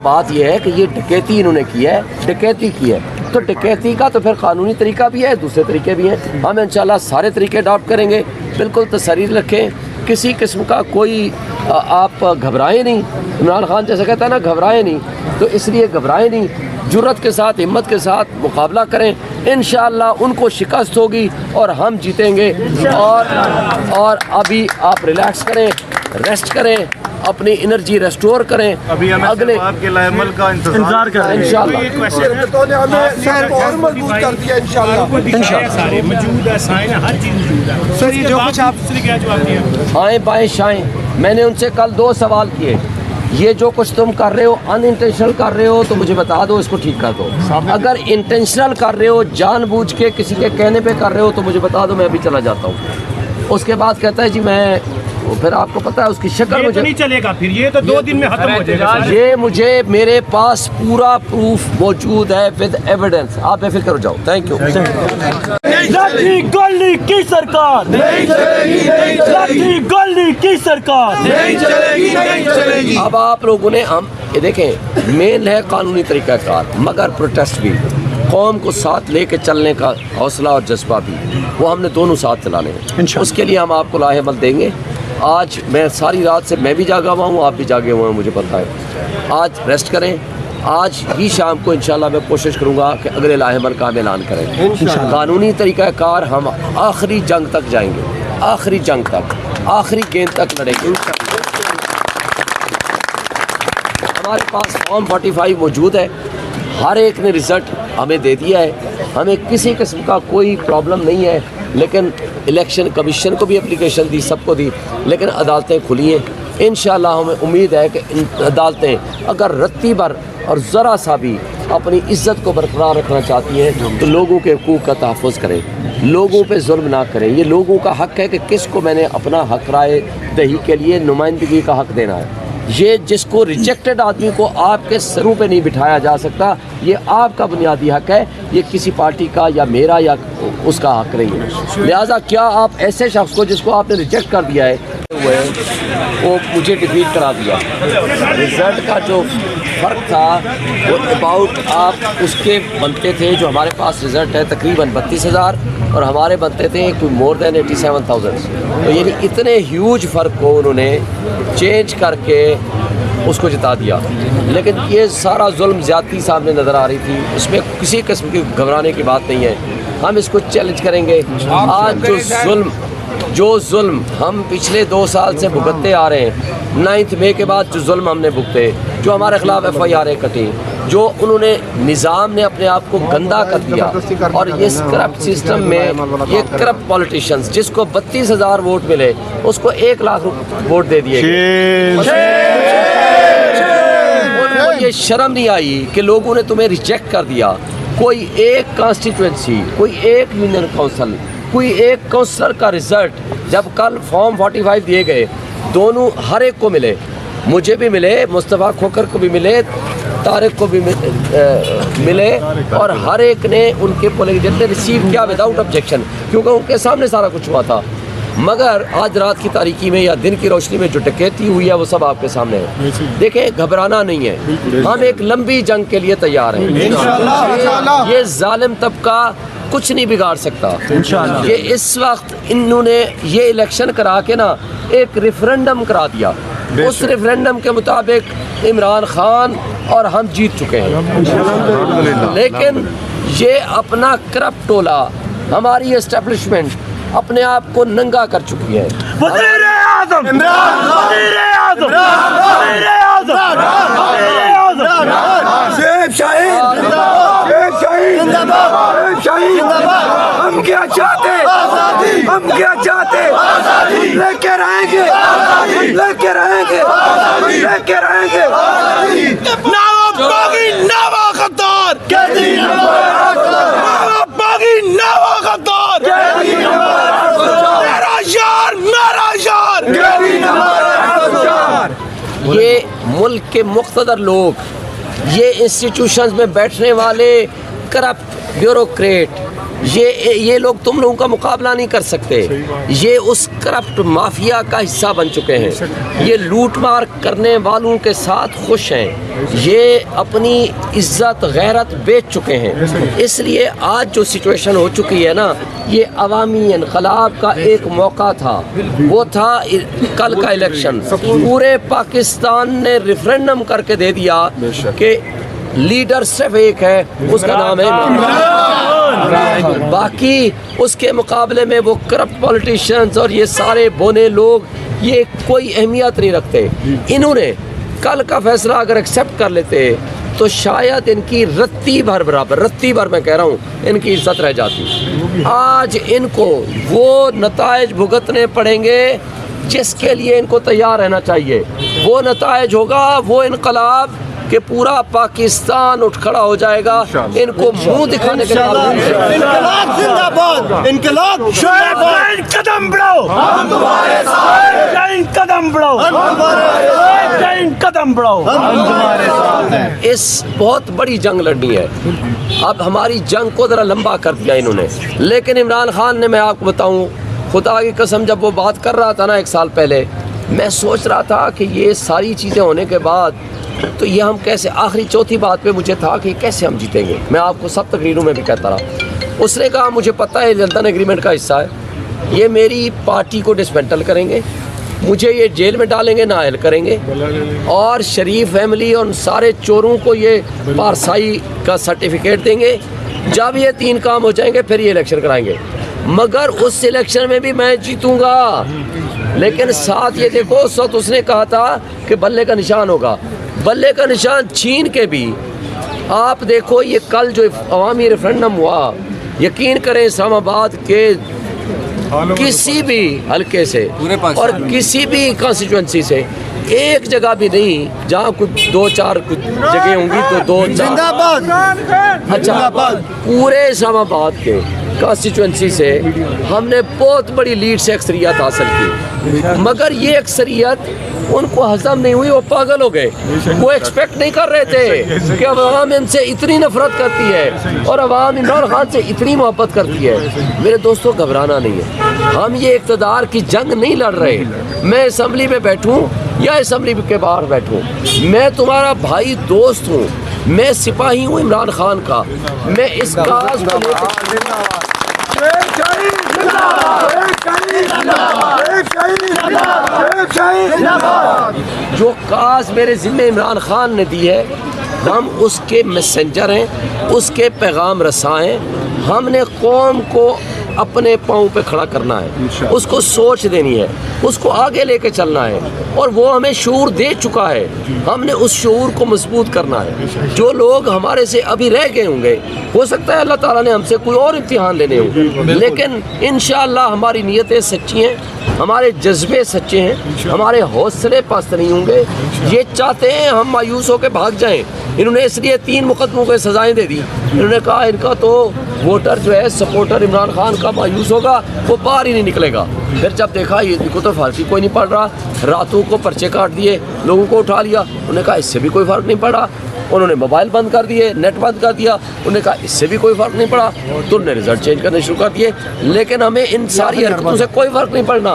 बात यह है कि ये डकैती इन्होंने की है, डकैती की है, तो डकैती का तो फिर कानूनी तरीका भी है, दूसरे तरीके भी हैं। हम इंशाल्लाह सारे तरीके अडॉप्ट करेंगे। बिल्कुल तसरीर रखें, किसी किस्म का कोई आप घबराएं नहीं। इमरान खान जैसे कहता है ना, घबराएं नहीं, तो इसलिए घबराएं नहीं, जुर्रत के साथ, हिम्मत के साथ मुकाबला करें। इंशाअल्लाह उनको शिकस्त होगी और हम जीतेंगे। और अभी आप रिलैक्स करें, रेस्ट करें, अपनी एनर्जी रेस्टोर करें। अभी हमें अगले आपके लाएमल का इंतजार करें इंशाअल्लाह। आए बाएं शाएं, मैंने उनसे कल 2 सवाल किए। ये जो कुछ तुम कर रहे हो अनइंटेंशनल कर रहे हो तो मुझे बता दो, इसको ठीक कर दो। अगर इंटेंशनल कर रहे हो, जानबूझ के किसी के कहने पे कर रहे हो तो मुझे बता दो, मैं अभी चला जाता हूँ। उसके बाद कहता है जी मैं, फिर आपको पता है उसकी शक्ल मुझे नहीं चलेगा, फिर ये तो 2 दिन में खत्म हो जाएगा। ये मुझे, मेरे पास पूरा प्रूफ मौजूद है विद एविडेंस। आप बेफिक्र हो जाओ। Thank you. लाठी गोली की सरकार नहीं चलेगी, नहीं लाठी गोली की सरकार नहीं चलेगी, नहीं चलेगी। अब आप लोगों ने, हम ये देखें, मेन है कानूनी तरीक़ाकार, मगर प्रोटेस्ट भी, कौम को साथ लेके चलने का हौसला और जज्बा भी, वो हमने दोनों साथ चलाने हैं। उसके लिए हम आपको लाहेमल देंगे। आज मैं सारी रात से, मैं भी जागा हुआ हूँ, आप भी जागे हुए हैं, मुझे पता है। आज रेस्ट करें, आज ही शाम को इंशाल्लाह मैं कोशिश करूँगा कि अगले लाहेमल का हम ऐलान करें। कानूनी तरीक़ाकार हम आखिरी जंग तक जाएंगे, आखिरी जंग तक, आखिरी गेंद तक लड़ेंगे। हमारे पास फॉर्म 45 मौजूद है, हर एक ने रिज़ल्ट हमें दे दिया है, हमें किसी किस्म का कोई प्रॉब्लम नहीं है। लेकिन इलेक्शन कमीशन को भी एप्लीकेशन दी, सबको दी, लेकिन अदालतें खुली हैं। इंशाअल्लाह हमें उम्मीद है कि इन अदालतें अगर रत्ती भर और ज़रा सा भी अपनी इज़्ज़त को बरकरार रखना चाहती हैं तो लोगों के हकूक़ का तहफ़्फ़ुज़ करें, लोगों पे जुल्म ना करें। ये लोगों का हक़ है कि किसको मैंने अपना हक़ राय दही के लिए नुमाइंदगी का हक़ देना है। ये जिसको रिजेक्टेड आदमी को आपके सरों पे नहीं बिठाया जा सकता, ये आपका बुनियादी हक़ है, ये किसी पार्टी का या मेरा या उसका हक़ नहीं है। लिहाजा क्या आप ऐसे शख्स को जिसको आपने रिजेक्ट कर दिया है वो मुझे डिफीट करा दिया। रिज़ल्ट का जो फ़र्क था वो अबाउट आप उसके बनते थे, जो हमारे पास रिज़ल्ट है तकरीबन 32,000 और हमारे बनते थे कोई मोर दैन 87,000। तो यानी इतने ह्यूज फ़र्क को उन्होंने चेंज करके उसको जिता दिया। लेकिन ये सारा जुल्म ज़्यादती सामने नज़र आ रही थी, इसमें किसी किस्म की घबराने की बात नहीं है। हम इसको चैलेंज करेंगे। आज जो जुल्म हम पिछले 2 साल से भुगतते आ रहे हैं, 9 मई के बाद जो जुल्म हमने भुगते, जो हमारे ख़िलाफ़ FIR कटी, जो उन्होंने निज़ाम ने अपने आप को गंदा कर दिया, और ये करप्ट सिस्टम में ये करप्ट पॉलिटिशियंस जिसको 32,000 वोट मिले उसको 1 लाख वोट दे दिए। उनको ये शर्म नहीं आई कि लोगों ने तुम्हें रिजेक्ट कर दिया। कोई एक कॉन्स्टिट्यूंसी, कोई एक यूनियन काउंसिल, कोई एक काउंसलर का रिज़ल्ट जब कल फॉर्म 45 दिए गए, दोनों हर एक को मिले, मुझे भी मिले, मुस्तफ़ा खोखर को भी मिले, तारिक को भी मिले, और हर एक ने उनके पोलिंग एजेंट ने रिसीव किया विदाउट ऑब्जेक्शन, क्योंकि उनके सामने सारा कुछ हुआ था। मगर आज रात की तारीकी में या दिन की रोशनी में जो डकैती हुई है वो सब आपके सामने है। देखें, घबराना नहीं है, हम एक लंबी जंग के लिए तैयार हैं इंशाअल्लाह। ये जालिम तबका कुछ नहीं बिगाड़ सकता। ये इस वक्त इन्होंने ये इलेक्शन करा के ना एक रेफरेंडम करा दिया, उस रेफरेंडम के मुताबिक इमरान खान और हम जीत चुके हैं। लेकिन ये अपना करप्ट टोला, हमारी एस्टेब्लिशमेंट अपने आप को नंगा कर चुकी है। हम क्या चाहते, हम क्या चाहते, लेके रहेंगे, लेके रहेंगे, लेके रहेंगे। ये मुल्क के मुख्तदर लोग, ये इंस्टीट्यूशंस में बैठने वाले करप्ट ब्यूरोक्रेट, ये लोग तुम लोगों का मुकाबला नहीं कर सकते। ये उस करप्ट माफिया का हिस्सा बन चुके हैं। ये लूट मार करने वालों के साथ खुश हैं। ये अपनी इज्जत गैरत बेच चुके हैं। इसलिए आज जो सिचुएशन हो चुकी है ना, ये अवामी इनकलाब का एक मौका था। वो था कल का इलेक्शन। पूरे पाकिस्तान ने रेफरेंडम करके दे दिया कि लीडर सिर्फ एक है, उसका नाम है इमरान। बाकी उसके मुकाबले में वो करप्ट पॉलिटिशियंस और ये सारे बोने लोग ये कोई अहमियत नहीं रखते। इन्होंने कल का फैसला अगर एक्सेप्ट कर लेते तो शायद इनकी रत्ती भर बराबर, रत्ती भर मैं कह रहा हूँ, इनकी इज्जत रह जाती। आज इनको वो नतायज भुगतने पड़ेंगे जिसके लिए इनको तैयार रहना चाहिए। वो नतायज होगा वो इनकलाब कि पूरा पाकिस्तान उठ खड़ा हो जाएगा। इनको मुंह दिखाने के इनकलाब जिंदाबाद, इनकलाब जिंदाबाद। कदम बढ़ाओ, हम तुम्हारे साथ हैं। कदम बढ़ाओ, हम तुम्हारे साथ हैं। कदम बढ़ाओ, हम तुम्हारे साथ हैं। इस बहुत बड़ी जंग लड़नी है। अब हमारी जंग को जरा लंबा कर दिया इन्होंने। लेकिन इमरान खान ने, मैं आपको बताऊं, खुदा की कसम, जब वो बात कर रहा था ना 1 साल पहले, मैं सोच रहा था कि ये सारी चीज़ें होने के बाद तो ये हम कैसे, आखिरी चौथी बात पे मुझे था कि कैसे हम जीतेंगे। मैं आपको सब तकरीरों में भी कहता रहा। उसने कहा मुझे पता है लंदन एग्रीमेंट का हिस्सा है, ये मेरी पार्टी को डिसमेंटल करेंगे, मुझे ये जेल में डालेंगे, नाअहल करेंगे, और शरीफ फैमिली और सारे चोरों को ये पारसाई का सर्टिफिकेट देंगे। जब ये 3 काम हो जाएंगे फिर ये इलेक्शन कराएंगे। मगर उस इलेक्शन में भी मैं जीतूंगा। लेकिन साथ ये देखो, उस वक्त उसने कहा था कि बल्ले का निशान होगा। बल्ले का निशान छीन के भी आप देखो, ये कल जो अवामी रेफरेंडम हुआ, यकीन करें इस्लामाबाद के किसी भी हल्के से और किसी भी कॉन्स्टिट्यूंसी से एक जगह भी नहीं जहाँ कुछ 2-4 कुछ जगह होंगी तो 2-4। अच्छा, पूरे इस्लामाबाद के कॉन्स्टिट्यूंसी से हमने बहुत बड़ी लीड से अक्सरियत हासिल की। मगर ये अक्सरियत उनको हजम नहीं हुई, वो पागल हो गए। वो एक्सपेक्ट नहीं कर रहे थे कि अवाम इनसे इतनी नफरत करती है और अवाम इमरान खान से इतनी मोहब्बत करती है। मेरे दोस्तों, घबराना नहीं है। हम ये इक़्तिदार की जंग नहीं लड़ रहे। मैं असम्बली में बैठूं या असम्बली के बाहर बैठूं, मैं तुम्हारा भाई दोस्त हूँ, मैं सिपाही हूँ इमरान खान का। मैं इस काज को जो काज मेरे जिम्मे इमरान खान ने दी है, हम उसके मैसेंजर हैं, उसके पैगाम रसा हैं। हमने कौम को अपने पाँव पे खड़ा करना है, उसको सोच देनी है, उसको आगे लेके चलना है, और वो हमें शऊर दे चुका है। हमने उस शऊर को मजबूत करना है। जो लोग हमारे से अभी रह गए होंगे, हो सकता है अल्लाह ताला ने हमसे कोई और इम्तिहान लेने होंगे, लेकिन इंशाअल्लाह हमारी नीयतें सच्ची हैं, हमारे जज्बे सच्चे हैं, हमारे हौसले पस्त नहीं होंगे। ये चाहते हैं हम मायूस होकर भाग जाएं। इन्होंने इसलिए 3 मुकदमों को सजाएं दे दी। इन्होंने कहा इनका तो वोटर जो है, सपोर्टर इमरान खान का मायूस होगा, वो बाहर ही नहीं निकलेगा। फिर जब देखा ये इनको तो फर्क ही कोई नहीं पड़ रहा, रातों को पर्चे काट दिए, लोगों को उठा लिया। उन्होंने कहा इससे भी कोई फ़र्क नहीं पड़ा। उन्होंने मोबाइल बंद कर दिए, नेट बंद कर दिया। उन्होंने कहा इससे भी कोई फ़र्क नहीं पड़ा। तो उन्होंने रिजल्ट चेंज करने शुरू कर दिए। लेकिन हमें इन सारी हरकतों से कोई फ़र्क नहीं पड़ना।